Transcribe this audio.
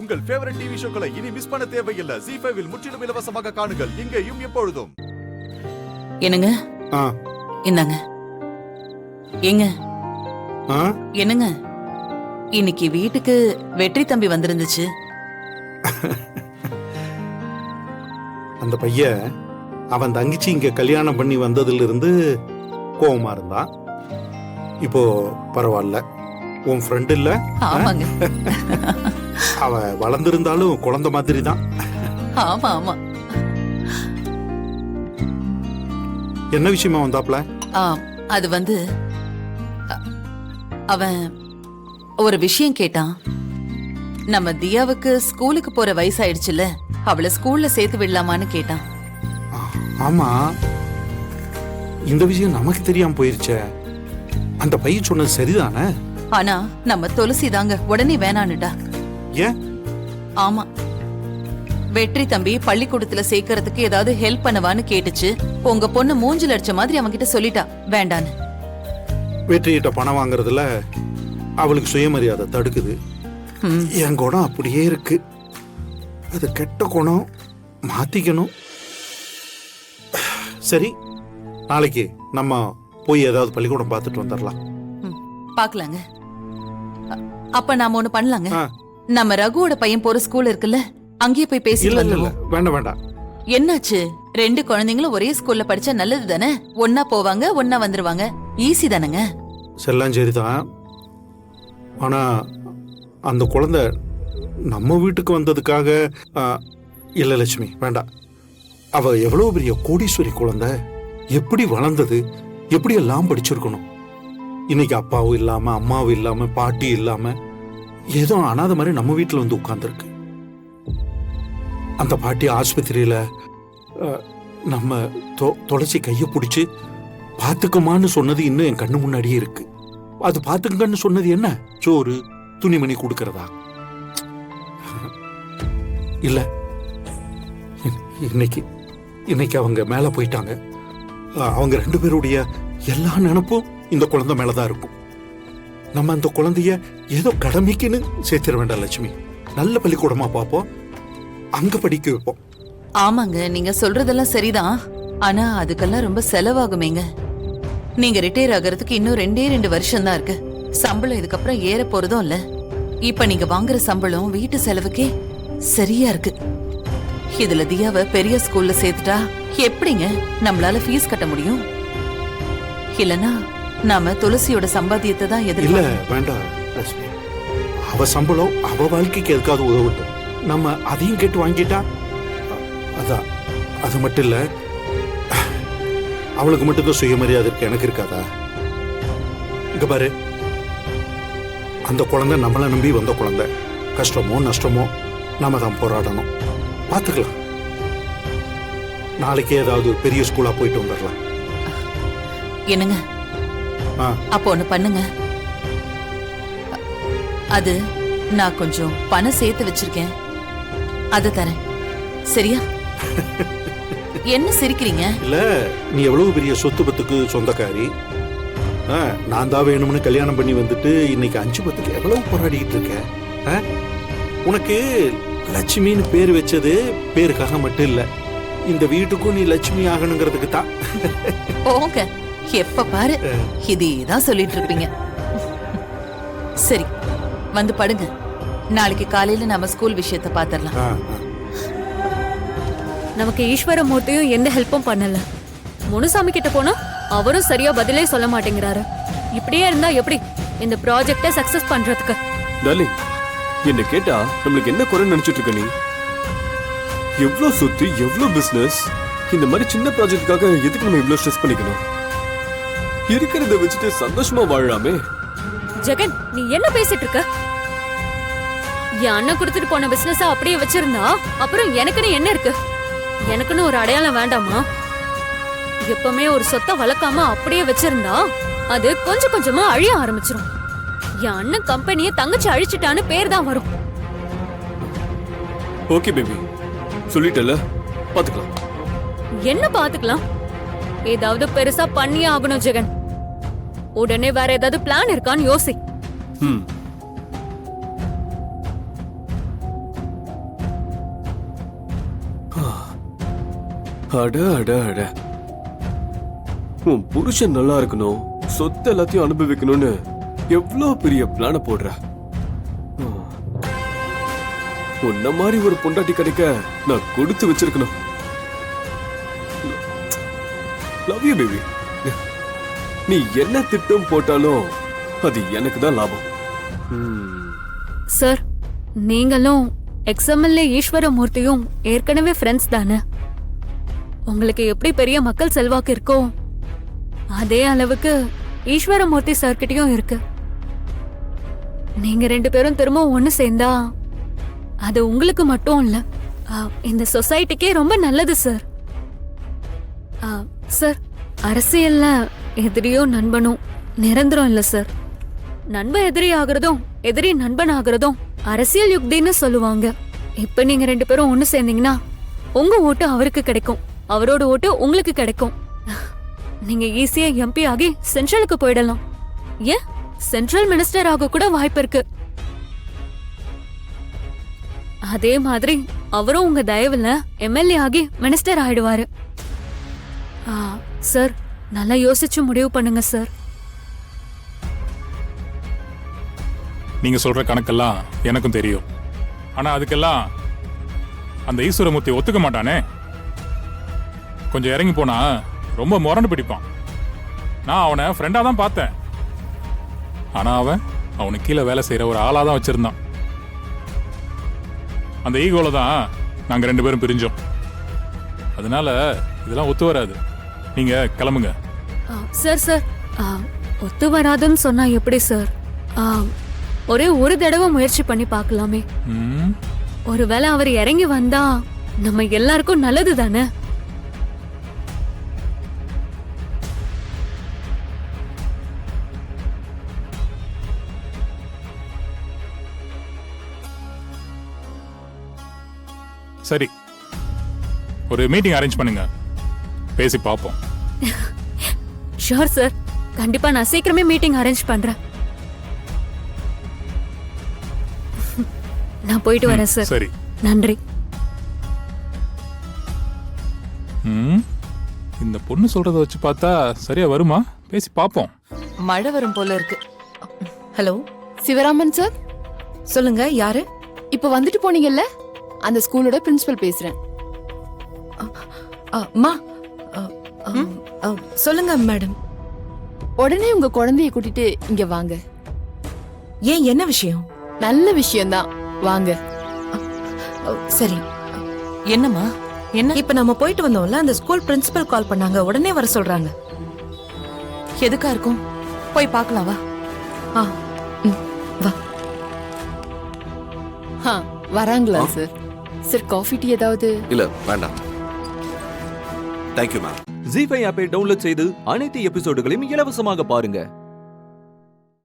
உங்கள் favourite TV ஷோக்களை இனி miss பண்ண தேவையில்லை. ZEE5 இல் முற்றிலும் இலவசமாக காணுங்கள். இங்கேயும் எப்பொழுதும். என்னங்க? இந்தாங்க. ஏங்க? என்னங்க? இன்னைக்கு வீட்டுக்கு வெற்றி தம்பி வந்திருந்துச்சு. அந்த பையன் அவன் தங்கச்சி இங்க கல்யாணம் பண்ணி வந்ததுல இருந்து கோவமா இருந்தான். இப்போ பரவாயில்ல. உன் ஃப்ரெண்ட் இல்ல? ஆமாங்க. அவ வளர்ந்திருந்தாலும் குழந்தை மாதிரி தான். ஆமா ஆமா. என்ன விஷயமா வந்தாப்ல? அது வந்து அவன் ஒரு விஷயம் கேட்டான். நம்ம தியாவுக்கு ஸ்கூலுக்கு போற வயசாயிடுச்சுல, அவளை ஸ்கூல்ல சேர்த்து விடலாமான்னு கேட்டான். ஆமா, இந்த விஷயம் நமக்கு தெரியாம போயிருச்சே. அந்த பையன் சொன்னது சரிதானே? ஆனா நம்ம துளசி தாங்க உடனே வேணான்னுட்டா. ஏன்? ஆமா, வெற்றி தம்பி பள்ளிக்கூடத்துல சேர்க்கறதுக்கு ஏதாவது ஹெல்ப் பண்ணவான்னு கேட்டுச்சு. உங்க பொண்ணு மூஞ்சில அடிச்ச மாதிரி அவங்க கிட்ட சொல்லிட்டா வேண்டான்னு. வெற்றிகிட்ட பணம் வாங்குறதுல அவளுக்கு சுயமரியாதை தடுக்குது. என் குணம் அப்படியே இருக்கு. அது கெட்ட குணம், மாத்திக்கணும். சரி, நாளைக்கு நம்ம போய் ஏதாவது பள்ளிக்கூடம் பார்த்துட்டு வந்துடலாம். பாக்கலாங்க. அப்ப நாம ஒண்ணு பண்ணலாங்க. நம்ம ரகுவோட பையன் போற ஸ்கூல் இருக்குல்ல, அங்கேயே போய் பேசிட்டு வந்துருவோம். வேண்டாம் வேண்டாம். என்னாச்சு? ரெண்டு குழந்தைங்களும் ஒரே ஸ்கூல்ல படிச்சா நல்லது தானே? ஒன்னா போவாங்க, ஒன்னா வந்துருவாங்க. ஈஸி தானங்க? செல்லாம் சரிதான். ஆனா அந்த குழந்தை நம்ம வீட்டுக்கு வந்ததுக்காக இல்ல லட்சுமி, வேண்டாம். அவ எவ்வளவு பெரிய கோடீஸ்வரி குழந்தை, எப்படி வளர்ந்தது, எப்படி எல்லாம் படிச்சிருக்கணும். இன்னைக்கு அப்பாவும் இல்லாம, அம்மாவும் இல்லாம, பாட்டி இல்லாம, ஏதோ அனாத மாதிரி நம்ம வீட்டுல வந்து உட்கார்ந்துருக்கு. அந்த பாட்டி ஆஸ்பத்திரியில நம்ம துளசி கைய பிடிச்சு பாத்துக்குமான்னு சொன்னது இன்னும் என் கண்ணு முன்னாடியே இருக்கு. அது பாத்துக்கன்னு சொன்னது என்ன? சோறு துணிமணி கொடுக்கறதா? இல்ல, இன்னைக்கு அவங்க மேல போயிட்டாங்க. அவங்க ரெண்டு பேருடைய எல்லா நினைப்பும் இந்த குழந்தை மேலதான் இருக்கும். நம்ம அந்த குழந்தைய ஏதோ கடமைக்குன்னு சேர்த்திட வேண்டாம் லட்சுமி. நல்ல பள்ளிக்கூடமா பார்ப்போம், அங்க படிக்க வைப்போம். ஆமாங்க, நீங்க சொல்றதெல்லாம் சரிதான். ஆனா அதுக்கெல்லாம் ரொம்ப செலவாகுமேங்க. நீங்க ரிட்டையர் ஆகிறதுக்கு இன்னும் 2 வருஷம் தான் இருக்கு. சம்பளம் இதுக்கப்புறம் ஏற போறதும் இல்ல. இப்ப நீங்க வாங்குற சம்பளம் வீட்டு செலவுக்கே சரியா இருக்கு. இதுல தியாவை பெரிய ஸ்கூல்ல சேர்த்துட்டா எப்படிங்க நம்மளால ஃபீஸ் கட்ட முடியும்? இல்லனா நாம துளசியோட சம்பாத்தியத்தை தான் இல்ல வேண்டாம் லட்சுமி. அவ சம்பளம் அவ வாழ்க்கைக்கு எதுக்காவது உதவட்டும். நம்ம அதையும் கேட்டு வாங்கிட்டா அதான். அது மட்டும் இல்ல, அவளுக்கு மட்டும்தான் சுயமரியாதை இருக்கு, எனக்கு இருக்காதா? இங்க பாரு, அந்த குழந்தை நம்மளை நம்பி வந்த குழந்தை. கஷ்டமோ நஷ்டமோ நாம தான் போராடணும். பாத்துக்கலாம். நாளைக்கு ஏதாவது பெரிய ஸ்கூலா போயிட்டு வந்துடலாம். என்னங்க? அப்போ ஒண்ணு பண்ணுங்க. அது நான் கொஞ்சம் பணம் சேர்த்து வச்சிருக்கேன், அத தரேன். சரியா? என்ன சிரிக்கிறீங்க? இல்ல, நீ எவ்வளவு பெரிய சொத்து பத்துக்கு சொந்தக்காரி. நான் தான் வேணும்னு கல்யாணம் பண்ணி வந்துட்டு இன்னைக்கு 5-10 எவ்வளவு போராடிட்டு இருக்க. உனக்கு லட்சுமின்னு பேர் வச்சது பேருக்காக மட்டும் இல்ல, இந்த வீட்டுக்கும் நீ லட்சுமி ஆகணுங்கிறதுக்கு தான். போங்க, எப்ப பாரு இதேதான் சொல்லிட்டு இருப்பீங்க. சரி, வந்து படுங்க. நாளைக்கு காலையில நம்ம ஸ்கூல் விஷயத்தை பாத்திரலாம். நமக்கு ஈஸ்வரமூர்த்தியும் எந்த ஹெல்ப்பும் பண்ணல. முனுசாமி கிட்ட போனா அவரும் சரியா பதிலே சொல்ல மாட்டேங்கிறாரு. இப்படியே இருந்தா எப்படி இந்த ப்ராஜெக்ட சக்சஸ் பண்றதுக்கு? டார்லிங், என்ன கேட்டா நம்மளுக்கு என்ன குறை நினைச்சிட்டு இருக்க நீ? எவ்வளவு சொத்து, எவ்வளவு பிசினஸ். இந்த மாதிரி சின்ன ப்ராஜெக்டுக்காக எதுக்கு நம்ம இவ்வளவு ஸ்ட்ரெஸ் பண்ணிக்கணும்? இருக்கிறத வச்சுட்டு சந்தோஷமா வாழலாமே. ஜெகன், நீ என்ன பேசிட்டு இருக்க? என் அண்ணன் கொடுத்துட்டு போன பிசினஸ் அப்படியே வச்சிருந்தா அப்புறம் எனக்குன்னு என்ன இருக்கு? எனக்குன்னு ஒரு அடையாளம் வேண்டாமா? எப்பவுமே ஒரு சொத்தை வளர்க்காம அப்படியே வச்சிருந்தா அது கொஞ்சம் கொஞ்சமா அழிய ஆரம்பிச்சிரும். என் அண்ணன் கம்பெனியை தங்கச்சி அழிச்சிட்டான்னு பேர் தான் வரும். ஓகே பேபி, சொல்லிட்டல, பாத்துக்கலாம். என்ன பாத்துக்கலாம்? ஏதாவது பெருசா பண்ணியே ஆகணும் ஜெகன். உடனே வேற ஏதாவது பிளான் இருக்கான்னு யோசி. அட அட அட உன் புருஷன் நல்லா இருக்கணும், சொத்து எல்லாத்தையும் அனுபவிக்கணும்னு எவ்வளவு பெரிய பிளான போடுற. உன்ன மாதிரி ஒரு பொண்டாட்டி கிடைக்க நான் கொடுத்து வச்சிருக்கணும். Love you baby. நீ என்ன திட்டம் போட்டாலும் அது எனக்கு தான் லாபம். சார், நீங்களும் எக்ஸ்எம்எல்ஏ ஈஸ்வரமூர்த்தியும் ஏற்கனவே ஃப்ரெண்ட்ஸ் தானே? உங்களுக்கு எப்படி பெரிய மக்கள் செல்வாக்கு இருக்கோ அதே அளவுக்கு ஈஸ்வரமூர்த்தி சார்கிட்டயும் இருக்கு. நீங்க 2 பேரும் திரும்ப ஒண்ணு சேர்ந்தா அது உங்களுக்கு மட்டும் இல்ல, இந்த சொசைட்டிக்கே ரொம்ப நல்லது சார். சார், அரசியல்ல எதிரியோ நண்பனோ நிரந்தரம் இல்ல சார். நண்பன் எதிரி ஆகுறதும் எதிரி நண்பன் ஆகுறதும் அரசியல் யுக்தின்னு சொல்லுவாங்க. இப்ப நீங்க 2 பேரும் ஒண்ணு சேர்ந்தீங்கன்னா உங்க ஓட்டு அவருக்கு கிடைக்கும், அவரோட ஓட்டு உங்களுக்கு கிடைக்கும். நீங்க ஈஸியா எம்பி ஆகி சென்ட்ரலுக்கு போயிடலாம். ஏன் சென்ட்ரல் மினிஸ்டர் ஆக கூட வாய்ப்பு இருக்கு. அதே மாதிரி அவரும் உங்க தயவுல எம்எல்ஏ ஆகி மினிஸ்டர் ஆயிடுவாரு. சார், நல்லா யோசிச்சு முடிவு பண்ணுங்க சார். நீங்க சொல்ற கணக்கெல்லாம் எனக்கும் தெரியும். ஆனா அதுக்கெல்லாம் அந்த ஈஸ்வரமூர்த்தி ஒத்துக்க மாட்டானே. கொஞ்சம் இறங்கி போனா ரொம்ப முரண்டு பிடிப்பான். நான் அவனை ஃப்ரெண்டா தான் பார்த்தேன். ஆனா அவனுக்கு கீழே வேலை செய்யற ஒரு ஆளா தான் வச்சிருந்தான். அந்த ஈகோல தான் நாங்க 2 பேரும் பிரிஞ்சோம். அதனால இதெல்லாம் ஒத்து வராது. நீங்க கிளம்புங்க. சார் சார், ஒத்து வராதுன்னு சொன்னா எப்படி சார்? ஒரே ஒரு தடவை முயற்சி பண்ணி பார்க்கலாமே. ஒருவேளை அவர் இறங்கி வந்தா நம்ம எல்லாருக்கும் நல்லது தானே? சரி, ஒரு மீட்டிங் அரேஞ்ச் பண்ணுங்க, பேசி பார்ப்போம். ஷூர் சார், கண்டிப்பா நான் சீக்கிரமே மீட்டிங் அரேஞ்ச் பண்றேன். நான் போயிட்டு வரேன் சார். சரி, நன்றி. இந்த பொண்ணு சொல்றத வச்சு பார்த்தா சரியா வருமா? பேசி பார்ப்போம். மழை வரும் போல இருக்கு. Hello, Sivaraman sir. சொல்லுங்க, யாரு? இப்ப வந்துட்டு போனீங்கல்ல, அந்த ஸ்கூலோட பிரின்சிபல் பேசுறேன். அம்மா, சொல்லுங்க மேடம். உடனே உங்க குழந்தைய கூட்டிட்டு இங்க வாங்க. ஏன், என்ன விஷயம்? நல்ல விஷயம்தான், வாங்க. சரி. என்னம்மா, என்ன? இப்ப நம்ம போயிட்டு வந்தோம்ல, அந்த ஸ்கூல் பிரின்சிபல் கால் பண்ணாங்க, உடனே வர சொல்றாங்க. எதுக்கா இருக்கும்? போய் பார்க்கலாம் வா. வா. வராங்களா சார்? சார், காஃபி டீ ஏதாவது? இல்ல வேண்டாம், தேங்க்யூ மேம். ஜீ5 ஆப்பை டவுன்லோட் செய்து அனைத்து எபிசோடுகளையும் இலவசமாக பாருங்க.